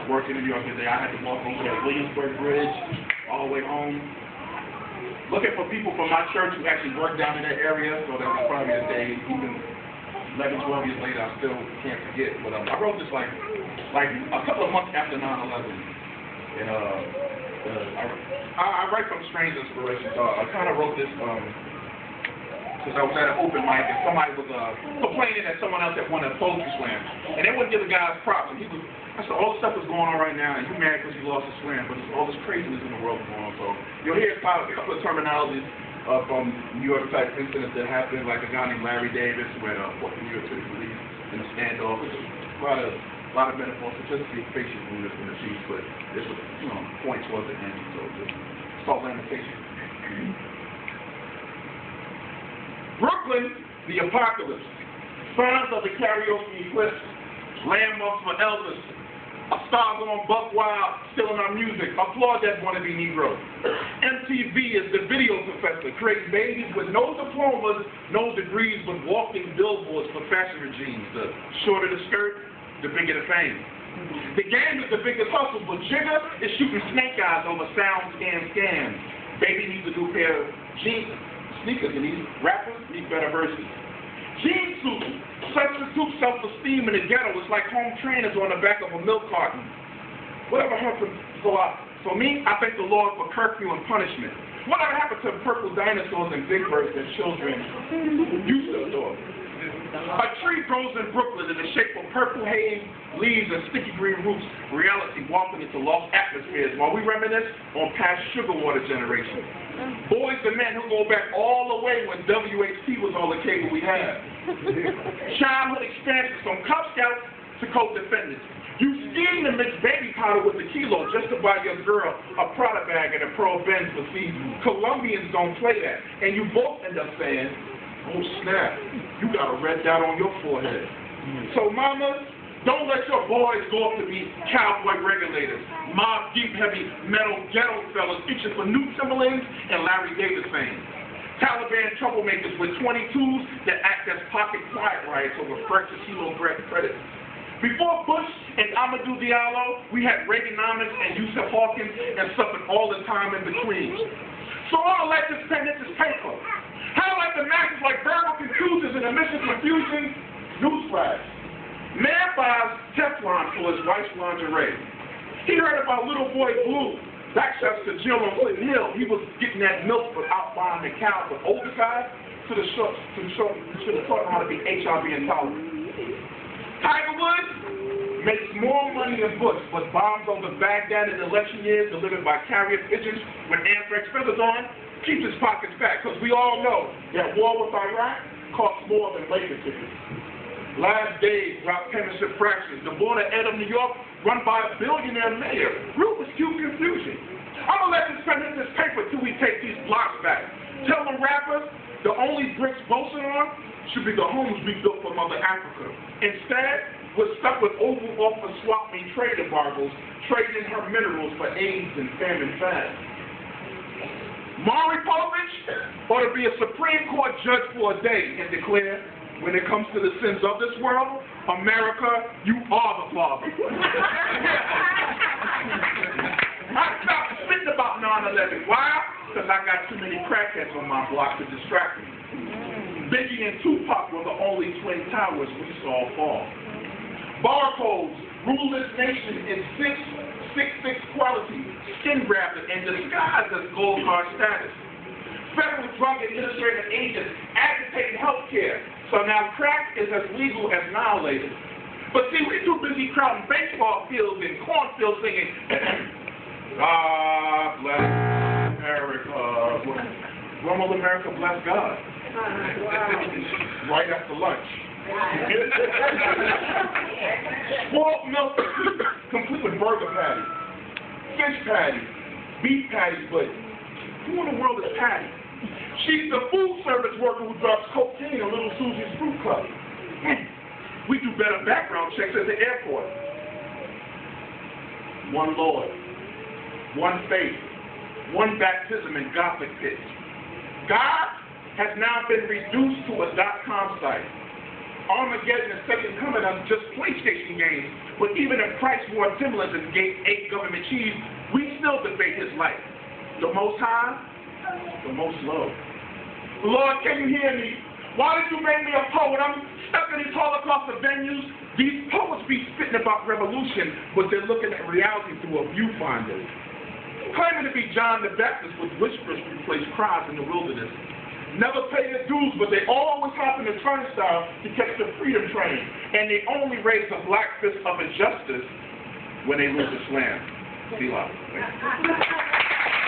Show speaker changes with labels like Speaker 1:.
Speaker 1: working in New York today. I had to walk over that Williamsburg Bridge all the way home. Looking for people from my church who actually work down in that area, so that was probably a day, even 11, 12 years later, I still can't forget. But I wrote this like a couple of months after 9/11. And I write from strange inspiration, so I kind of wrote this because I was at an open mic and somebody was complaining that someone else had won a poetry slam. And they wouldn't give the guy props. And I said, all the stuff that's going on right now, and you're mad because you lost a slam, but there's all this craziness in the world going on. So you'll hear a couple of terminologies from New York type incidents that happened, like a guy named Larry Davis who had fought the New York City police in a standoff. A lot of metaphors, so just be patient when you're in the piece, but this was, point towards the end, so just start lamentation. Brooklyn, the apocalypse. Signs of the karaoke eclipse. Landmarks for Elvis. A star going buck wild, stealing our music. Applaud that wannabe Negro. MTV is the video professor, creating babies with no diplomas, no degrees, but walking billboards for fashion regimes. The shorter the skirt, the bigger the fame. The game is the biggest hustle, but Jigga is shooting snake eyes over sound scams. Baby needs a new pair of jeans, sneakers, and these rappers need better verses. Jean suit, substitute self-esteem in the ghetto. It's like home trainers on the back of a milk carton. Whatever happened, for me, I thank the Lord for curfew and punishment. Whatever happened to purple dinosaurs and big birds that children used to adore? A tree grows in Brooklyn in the shape of purple haze, leaves, and sticky green roots. Reality walking into lost atmospheres while we reminisce on past sugar water generations. Boys and men who go back all the way when WHP was all the cable we had. Childhood experiences from Cub Scouts to co-defendants. You scheme to mix baby powder with the kilo just to buy your girl a Prada bag and a Pearl Benz, but see, Colombians don't play that. And you both end up saying, oh snap, you got a red dot on your forehead. So mamas, don't let your boys go up to be cowboy regulators, Mob Deep heavy metal ghetto fellas itching for new Timberlands and Larry Davis fame. Taliban troublemakers with 22s that act as pocket quiet riots over fresh kilo bread credit. Before Bush and Amadou Diallo, we had Reaganomics and Yusuf Hawkins and suffered all the time in between. So all let this pen hit this paper. Highlight the masses like verbal confusers and emission confusion. Newsflash. Man buys Teflon for his wife's lingerie. He heard about Little Boy Blue. Back shots to Jill on Clinton Hill. He was getting that milk without buying the cow, but oversized should have taught him how to be HIV intolerant. Tiger Woods makes more money than Bush, but bombs over Baghdad in election years delivered by carrier pigeons with anthrax feathers on keeps his pockets fat, because we all know that war with Iraq costs more than labor tickets. Last days brought penmanship fractions. The border edge of New York run by a billionaire mayor. Rubik's Cube confusion. I'm going to let this pen hit this paper till we take these blocks back. Tell the rappers the only bricks boasting on should be the homes we built for Mother Africa. Instead, we're stuck with Oval Office swap meet trade embargoes, trading her minerals for AIDS and famine fast. Maury Povich ought to be a Supreme Court judge for a day and declare, when it comes to the sins of this world, America, you are the father. I stopped spitting about 9/11. Why? Because I got too many crackheads on my block to distract me. Biggie and Tupac were the only twin towers we saw fall. Barcodes rule this nation in 666 quality, skin grafted, and disguised as gold card status. Federal Drug Administrative agents agitating health care, so now crack is as legal as annihilated. But see, we're too busy crowding baseball fields and cornfields singing, God bless America. When will America bless God? Right after lunch. Spoiled milk complete with burger patties, fish patties, beef patties, but who in the world is Patty? She's the food service worker who drops cocaine in Little Susie's fruit cup. We do better background checks at the airport. One Lord, one faith, one baptism in Gothic pits. God has now been reduced to a .com site. Armageddon and Second Coming are just PlayStation games. But even if Christ wore Timberlands and ate government cheese, we still debate his life. The Most High, the Most Low. Lord, can you hear me? Why did you make me a poet? I'm stuck in these Holocaust venues. These poets be spitting about revolution, but they're looking at reality through a viewfinder. Claiming to be John the Baptist with whispers replace cries in the wilderness. Never pay their dues, but they always hop in the turnstile to catch the freedom train. And they only raise a black fist of injustice when they lose this land. See you later.